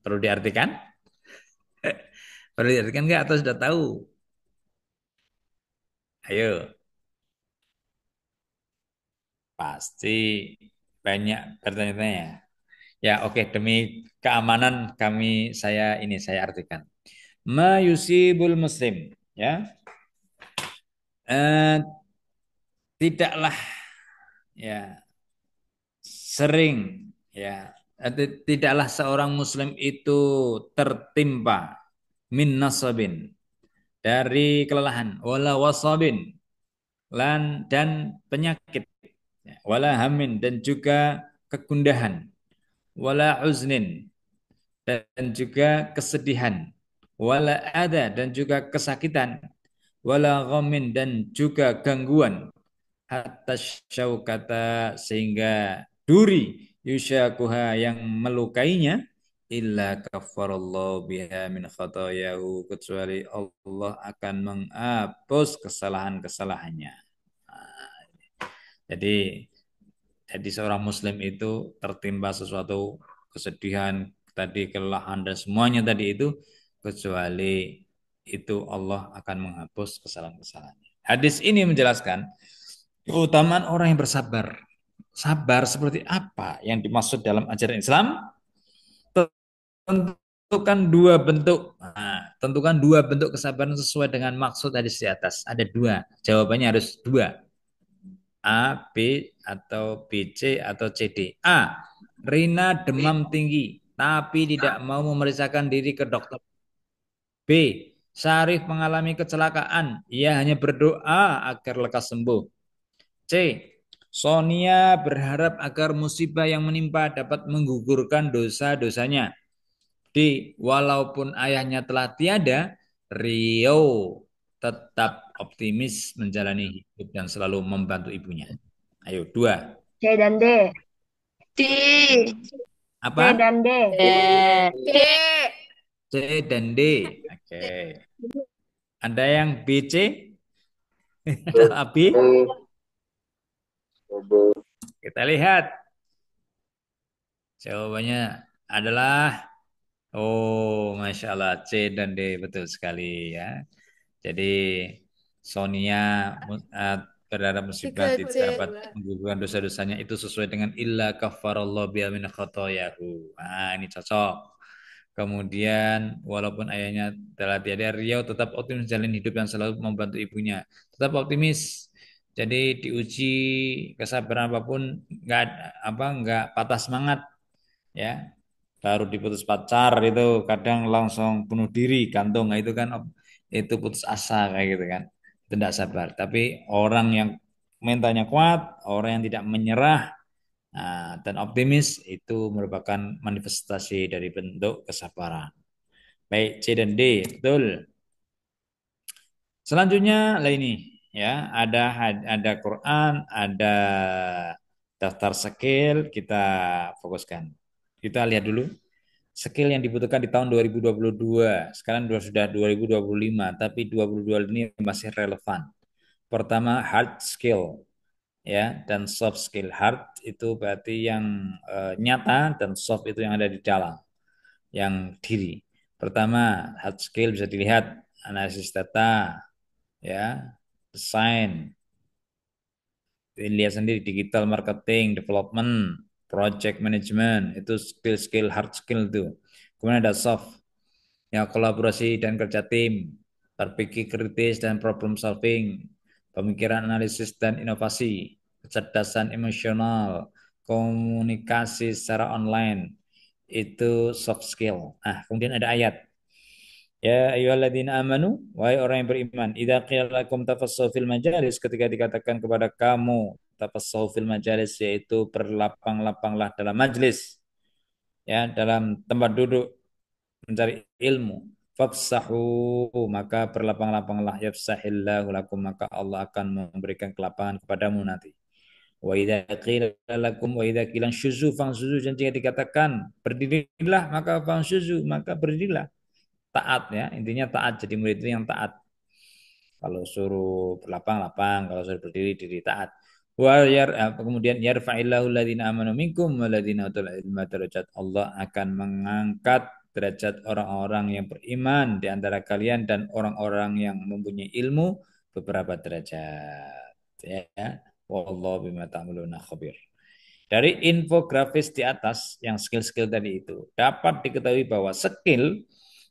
Perlu diartikan? Perlu diartikan enggak atau sudah tahu? Ayo. Pasti banyak bertanya-tanya. Ya, oke, demi keamanan saya artikan. Ma yusibul muslim, ya. Eh, tidaklah ya sering ya tidaklah seorang muslim itu tertimpa min nasabin dari kelelahan wala wasabin dan penyakit ya, wala hamin dan juga kegundahan wala uznin dan juga kesedihan wala ada dan juga kesakitan, wala ghamin dan juga gangguan, hatta syaukata sehingga duri yusyakuha yang melukainya, illa kafarallahu biha min khatayahu kecuali Allah akan menghapus kesalahan-kesalahannya. Nah, jadi seorang muslim itu tertimpa sesuatu kesedihan tadi, kelelahan dan semuanya tadi itu, kecuali itu Allah akan menghapus kesalahan-kesalahannya. Hadis ini menjelaskan keutamaan orang yang bersabar. Sabar seperti apa yang dimaksud dalam ajaran Islam? Tentukan dua bentuk. Nah, tentukan dua bentuk kesabaran sesuai dengan maksud hadis di atas. Ada dua. Jawabannya harus dua. A, B, atau B, C, atau C, D. A. Rina demam tinggi, tapi tidak mau memeriksakan diri ke dokter. B. Syarif mengalami kecelakaan. Ia hanya berdoa agar lekas sembuh. C. Sonia berharap agar musibah yang menimpa dapat menggugurkan dosa-dosanya. D. Walaupun ayahnya telah tiada, Rio tetap optimis menjalani hidup dan selalu membantu ibunya. Ayo, dua. C dan D. D. Apa? C dan D. D. C dan D. Oke. Ada yang B, C? Atau A, B? Kita lihat. Jawabannya adalah, oh, Masya Allah, C dan D. Betul sekali ya. Jadi Sonia uh, berharap musibah Tiga C. dapat menggugurkan dosa-dosanya itu sesuai dengan illa kafarallahu biha min khotoyahu. Nah, ini cocok. Kemudian walaupun ayahnya telah tiada, Riau tetap optimis jalan hidup yang selalu membantu ibunya. Tetap optimis. Jadi diuji kesabaran apapun nggak patah semangat ya. Baru diputus pacar itu kadang langsung bunuh diri, gantung. Nah, itu kan itu putus asa kayak gitu kan. Itu tidak sabar. Tapi orang yang mentalnya kuat, orang yang tidak menyerah, nah, dan optimis itu merupakan manifestasi dari bentuk kesabaran. Baik, C dan D, betul. Selanjutnya lah ini ya, ada Quran, ada daftar skill, kita fokuskan. Kita lihat dulu skill yang dibutuhkan di tahun 2022. Sekarang sudah 2025, tapi 2022 ini masih relevan. Pertama hard skill ya, dan soft skill. Hard itu berarti yang nyata, dan soft itu yang ada di dalam, yang diri. Pertama hard skill bisa dilihat analisis data ya, desain, lihat sendiri digital marketing, development, project management, itu skill-skill hard skill itu. Kemudian ada soft ya, kolaborasi dan kerja tim, berpikir kritis dan problem solving, pemikiran analisis dan inovasi, kecerdasan emosional, komunikasi secara online, itu soft skill. Nah, kemudian ada ayat. Ya ayyuhalladzina amanu, wahai orang yang beriman, idza qila lakum tafassahu fil majalis, ketika dikatakan kepada kamu tafassahu fil majalis, yaitu berlapang-lapanglah dalam majlis, ya, dalam tempat duduk mencari ilmu. Fafsahu, maka berlapang-lapanglah, yafsahillahu lakum, maka Allah akan memberikan kelapangan kepadamu nanti. Wa idza qila lakum wa idza qila syuzu fangsuzu, dan jika dikatakan berdirilah maka fangsuzu, maka berdirilah. Taat ya, intinya taat, jadi murid itu yang taat. Kalau suruh berlapang-lapang, kalau suruh berdiri diri, taat. Kemudian yarfa'illahu alladziina amanu minkum walladziina utul ilma darajat. Allah akan mengangkat derajat orang-orang yang beriman di antara kalian dan orang-orang yang mempunyai ilmu beberapa derajat. Ya. Wallahu bima ta'maluna khabir. Dari infografis di atas yang skill-skill tadi itu dapat diketahui bahwa skill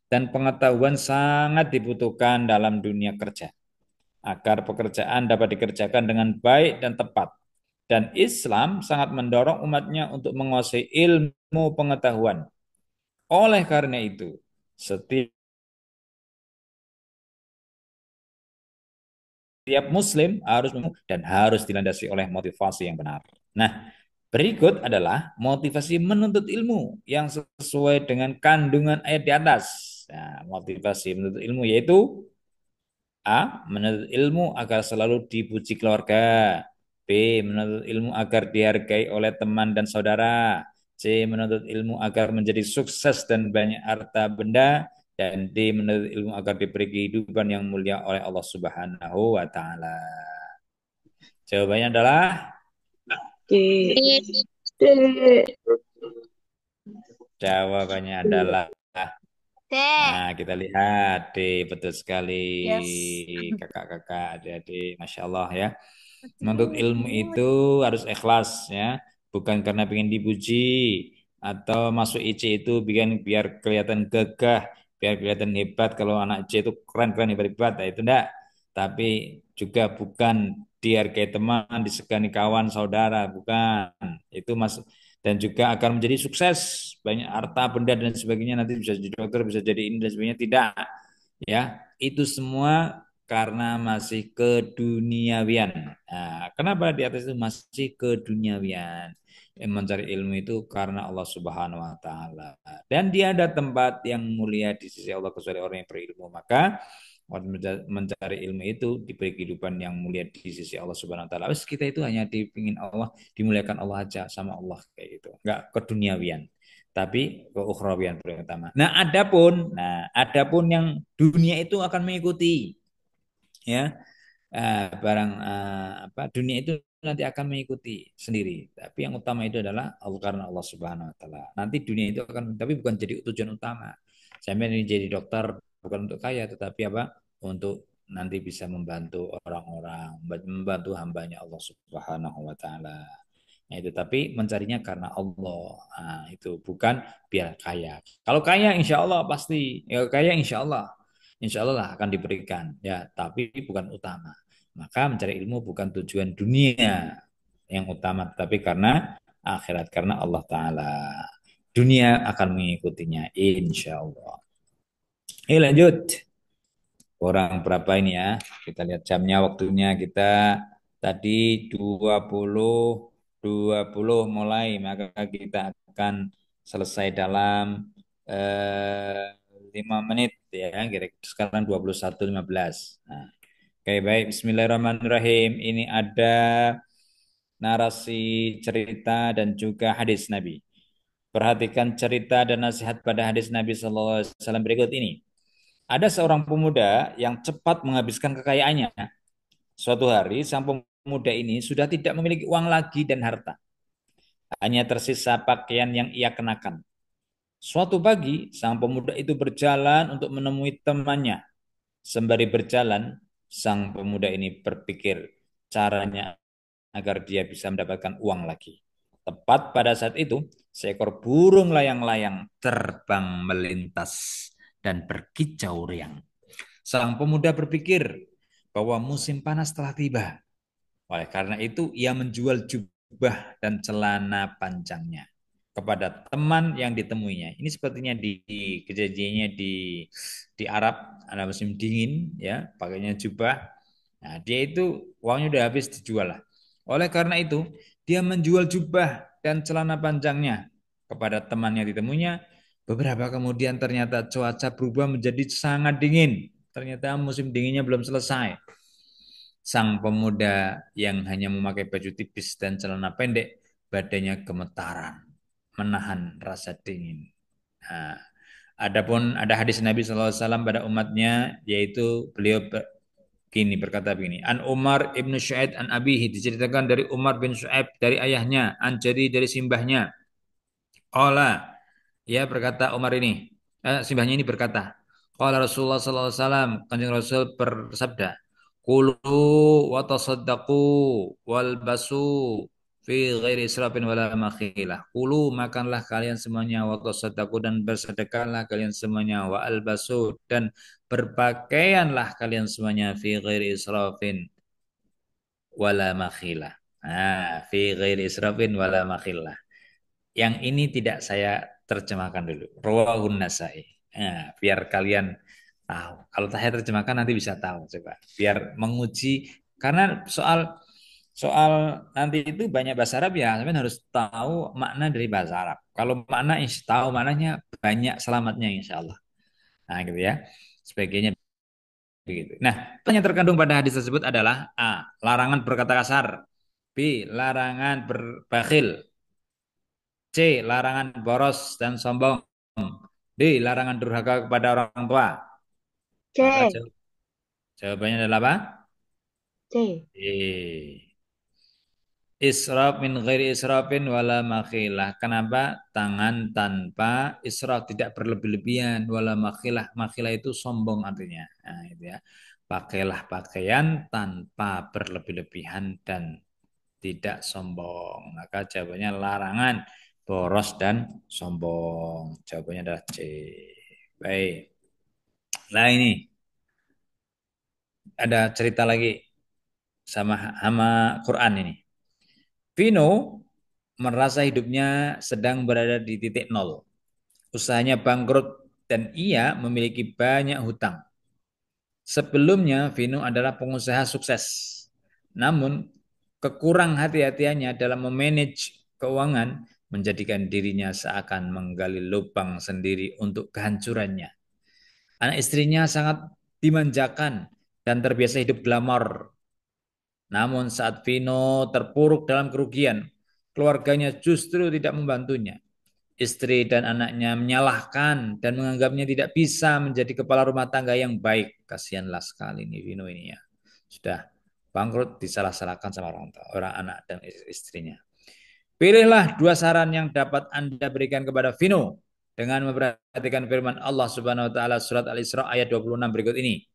dan pengetahuan sangat dibutuhkan dalam dunia kerja agar pekerjaan dapat dikerjakan dengan baik dan tepat. Dan Islam sangat mendorong umatnya untuk menguasai ilmu pengetahuan. Oleh karena itu, setiap muslim harus dan harus dilandasi oleh motivasi yang benar. Nah, Berikut adalah motivasi menuntut ilmu yang sesuai dengan kandungan ayat di atas. Nah, motivasi menuntut ilmu yaitu A. Menuntut ilmu agar selalu dipuji keluarga. B. Menuntut ilmu agar dihargai oleh teman dan saudara. C. Menuntut ilmu agar menjadi sukses dan banyak harta benda. Dan D. Menuntut ilmu agar diberi kehidupan yang mulia oleh Allah Subhanahu wa Ta'ala. Jawabannya adalah D. jawabannya adalah D. nah, kita lihat D, betul sekali Yes. kakak-kakak, adik-adik, Masya Allah ya. Menuntut ilmu itu harus ikhlas ya, bukan karena ingin dipuji atau masuk IC itu biar kelihatan gagah, biar kelihatan hebat kalau anak C itu keren-keren hebat-hebat, nah, itu enggak. Tapi juga bukan dihargai teman, disegani kawan, saudara, bukan. Itu masuk dan juga akan menjadi sukses, banyak harta benda dan sebagainya, nanti bisa jadi dokter, bisa jadi ini dan sebagainya, tidak ya, itu semua karena masih keduniawian. Nah, kenapa di atas itu masih keduniawian? Mencari ilmu itu karena Allah Subhanahu wa taala. Dan dia ada tempat yang mulia di sisi Allah kecuali orang yang berilmu. Maka orang mencari ilmu itu diberi kehidupan yang mulia di sisi Allah Subhanahu wa taala. Terus kita itu hanya dipingin Allah, dimuliakan Allah aja sama Allah kayak gitu. Enggak keduniawian tapi ke ukhrawian pertama. Nah, adapun yang dunia itu akan mengikuti ya. Barang apa dunia itu nanti akan mengikuti sendiri. Tapi yang utama itu adalah Allah karena Allah Subhanahu wa taala. Nanti dunia itu akan tapi bukan jadi tujuan utama. Saya ini jadi dokter bukan untuk kaya tetapi apa? Untuk nanti bisa membantu orang-orang, membantu hambanya Allah Subhanahu wa taala. Nah, itu tapi mencarinya karena Allah. Nah, itu bukan biar kaya. Kalau kaya insya Allah pasti, ya kaya insya Allah lah akan diberikan. Ya, tapi bukan utama. Maka mencari ilmu bukan tujuan dunia yang utama, tapi karena akhirat, karena Allah Ta'ala. Dunia akan mengikutinya, insya Allah. Lanjut. Kurang berapa ini ya? Kita lihat jamnya, waktunya kita tadi 20 mulai, maka kita akan selesai dalam 5 menit ya. Kira-kira sekarang 21.15. Nah, oke baik, Bismillahirrahmanirrahim. Ini ada narasi cerita dan juga hadis Nabi. Perhatikan cerita dan nasihat pada hadis Nabi SAW berikut ini. Ada seorang pemuda yang cepat menghabiskan kekayaannya. Suatu hari, sang pemuda ini sudah tidak memiliki uang lagi dan harta. Hanya tersisa pakaian yang ia kenakan. Suatu pagi, sang pemuda itu berjalan untuk menemui temannya. Sembari berjalan, sang pemuda ini berpikir caranya agar dia bisa mendapatkan uang lagi. Tepat pada saat itu, seekor burung layang-layang terbang melintas dan berkicau riang. Sang pemuda berpikir bahwa musim panas telah tiba. Oleh karena itu, ia menjual jubah dan celana panjangnya kepada teman yang ditemuinya. Ini sepertinya di kejadiannya di Arab, ada musim dingin, ya, pakainya jubah. Nah, dia itu uangnya udah habis dijual lah. Oleh karena itu, dia menjual jubah dan celana panjangnya kepada teman yang ditemuinya. Beberapa kemudian ternyata cuaca berubah menjadi sangat dingin. Ternyata musim dinginnya belum selesai. Sang pemuda yang hanya memakai baju tipis dan celana pendek, badannya gemetaran, menahan rasa dingin. Nah, adapun ada hadis Nabi SAW pada umatnya, yaitu beliau berkata begini, An Umar ibnu Shu'aib an abihi, diceritakan dari Umar bin Shu'aib dari ayahnya, an jadi dari simbahnya. Qala, ya berkata Umar ini, simbahnya ini berkata, Qala Rasulullah sallallahu alaihi wasallam, Kanjeng Rasul bersabda, Kulu wa tasaddaqu wal basu fi ghairi israfin wala makhilah. Kulu makanlah kalian semuanya, wa tasaddaqu dan bersedekahlah kalian semuanya, wa albasu dan berpakaianlah kalian semuanya fi ghairi israfin wala makhilah. Fi ghairi israfin wala makhilah. Yang ini tidak saya terjemahkan dulu. Rawahun Nasai. Biar kalian tahu. Kalau saya terjemahkan nanti bisa tahu coba. Biar menguji karena soal Soal nanti itu banyak bahasa Arab ya, tapi harus tahu makna dari bahasa Arab. Kalau makna tahu maknanya banyak selamatnya insya Allah. Nah gitu ya. Sebagainya begitu. Nah, yang terkandung pada hadis tersebut adalah A. Larangan berkata kasar. B. Larangan berbakhil. C. Larangan boros dan sombong. D. Larangan durhaka kepada orang tua. Maka C. jawabannya adalah apa? C. E. Israf min ghairi israfin wala makhilah. Kenapa? Tangan tanpa israf, tidak berlebih-lebihan, wala makhilah. Makhilah itu sombong artinya. Nah, itu ya. Pakailah pakaian tanpa berlebih-lebihan dan tidak sombong. Maka jawabannya larangan boros dan sombong. Jawabannya adalah C. Baik. Nah ini ada cerita lagi sama sama Quran ini. Vino merasa hidupnya sedang berada di titik nol. Usahanya bangkrut dan ia memiliki banyak hutang. Sebelumnya Vino adalah pengusaha sukses. Namun kekurang hati-hatiannya dalam memanage keuangan menjadikan dirinya seakan menggali lubang sendiri untuk kehancurannya. Anak istrinya sangat dimanjakan dan terbiasa hidup glamor. Namun saat Vino terpuruk dalam kerugian, keluarganya justru tidak membantunya. Istri dan anaknya menyalahkan dan menganggapnya tidak bisa menjadi kepala rumah tangga yang baik. Kasihanlah sekali nih Vino ini ya. Sudah bangkrut disalah-salahkan sama orang tua, orang anak dan istrinya. Pilihlah dua saran yang dapat Anda berikan kepada Vino dengan memperhatikan firman Allah Subhanahu wa taala surat Al-Isra ayat 26 berikut ini.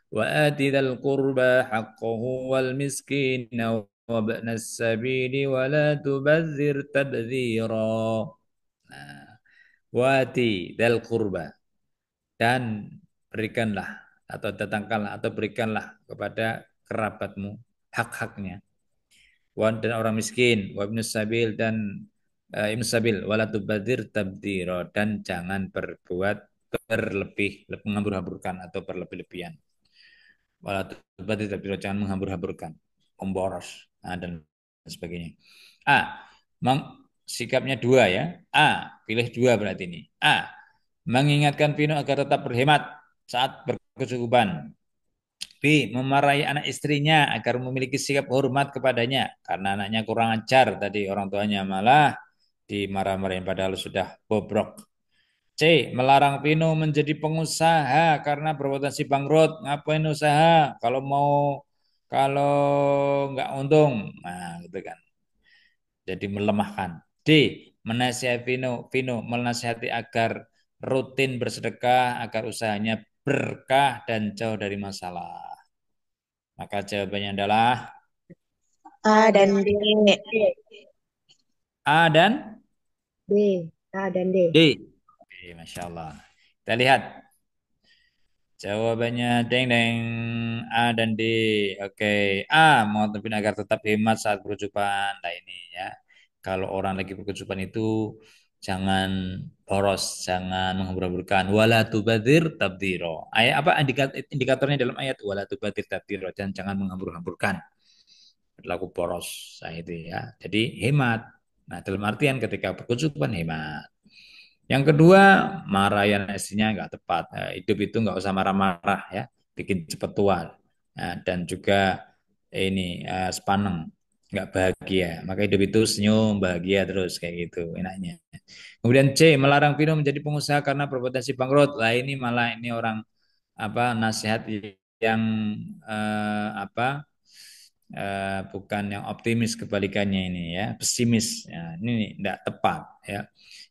وآت ذا القربى حقه والمسكين وابن السبيل ولا تبذر تبذيرا. Nah, wati dal kurba, dan berikanlah atau datangkanlah atau berikanlah kepada kerabatmu hak-haknya. Wan dan orang miskin, wa ibnus sabil dan ibnus sabil, wala tubadir tabdiro, dan jangan berbuat berlebih, menghambur-hamburkan atau berlebih-lebihan. Wala tubadir tabdiro, jangan menghambur-hamburkan, memboros, dan sebagainya. Sikapnya dua ya. Pilih dua berarti ini. Mengingatkan Vino agar tetap berhemat saat berkecukupan. B. Memarahi anak istrinya agar memiliki sikap hormat kepadanya karena anaknya kurang ajar tadi, orang tuanya malah dimarah-marahin padahal sudah bobrok. C. Melarang Vino menjadi pengusaha karena berpotensi bangkrut. Ngapain usaha kalau nggak untung? Nah, gitu kan. Jadi melemahkan. D. Menasihati Vino menasihati agar rutin bersedekah agar usahanya berkah dan jauh dari masalah. Maka jawabannya adalah A dan D. A dan D. A dan D. D. Oke, Masya Allah. Kita lihat jawabannya deng deng A dan D. Oke, A mengontribut agar tetap hemat saat berkecukupan. Nah ini ya. Kalau orang lagi berkecukupan itu jangan boros, jangan menghambur-hamburkan. Wala tubadir tabdiro. Ayat apa indikatornya dalam ayat wala tubadir tabdiro, dan jangan menghambur-hamburkan. Berlaku boros. Nah itu ya. Jadi hemat. Nah dalam artian ketika berkecukupan hemat. Yang kedua, marahin istrinya nggak tepat. Hidup itu nggak usah marah-marah ya, bikin cepat tua. Dan juga ini sepaneng, nggak bahagia. Maka hidup itu senyum, bahagia terus kayak gitu, enaknya. Kemudian C, melarang Vino menjadi pengusaha karena berpotensi bangkrut. Lah ini malah ini orang apa nasihat yang apa bukan yang optimis, kebalikannya ini ya, pesimis. Ya, ini tidak tepat ya.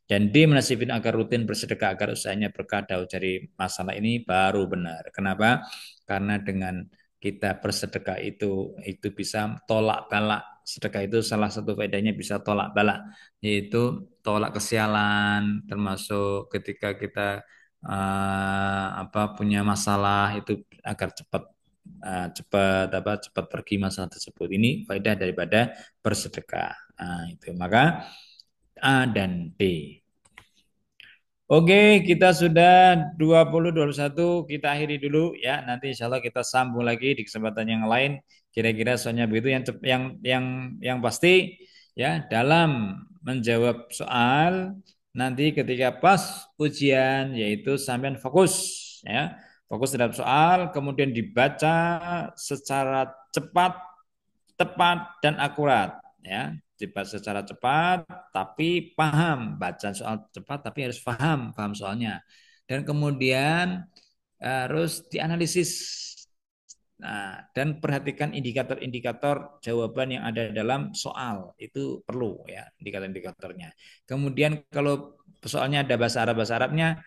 Dan D menasihati agar rutin bersedekah agar usahanya berkah dari masalah ini baru benar. Kenapa? Karena dengan kita bersedekah itu bisa tolak balak. Sedekah itu salah satu faedahnya bisa tolak balak, yaitu tolak kesialan, termasuk ketika kita punya masalah itu agar cepat pergi masalah tersebut. Ini faedah daripada bersedekah. Nah, itu maka A dan D. Oke, kita sudah 21, kita akhiri dulu ya. Nanti insya Allah kita sambung lagi di kesempatan yang lain. Kira-kira soalnya begitu yang pasti ya dalam menjawab soal nanti ketika pas ujian yaitu sampean fokus ya. Fokus terhadap soal kemudian dibaca secara cepat, tepat dan akurat ya. Dibaca secara cepat tapi paham, baca soal cepat tapi harus paham soalnya. Dan kemudian harus dianalisis. Nah, dan perhatikan indikator-indikator jawaban yang ada dalam soal. Itu perlu ya, indikator-indikatornya. Kemudian kalau soalnya ada bahasa Arabnya,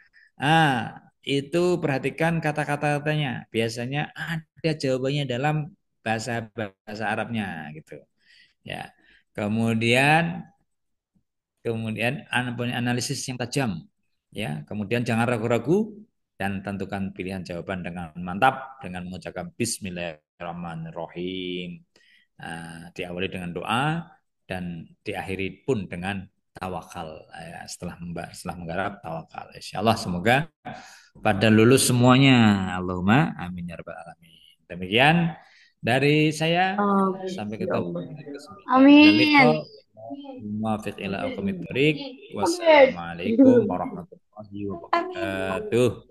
itu perhatikan kata-katanya. Biasanya ada jawabannya dalam bahasa Arabnya gitu. Ya. Kemudian kemudian analisis yang tajam ya, kemudian jangan ragu-ragu dan tentukan pilihan jawaban dengan mantap dengan mengucapkan Bismillahirrahmanirrahim. Diawali dengan doa dan diakhiri pun dengan tawakal ya, setelah menggarap tawakal. Insyaallah semoga pada lulus semuanya. Allahumma amin ya rabbal alamin. Demikian dari saya, sampai Ya ketemu Allah. di kesempatan Amin. Muwafiq ila aqwamit thoriq. Wassalamualaikum warahmatullahi wabarakatuh.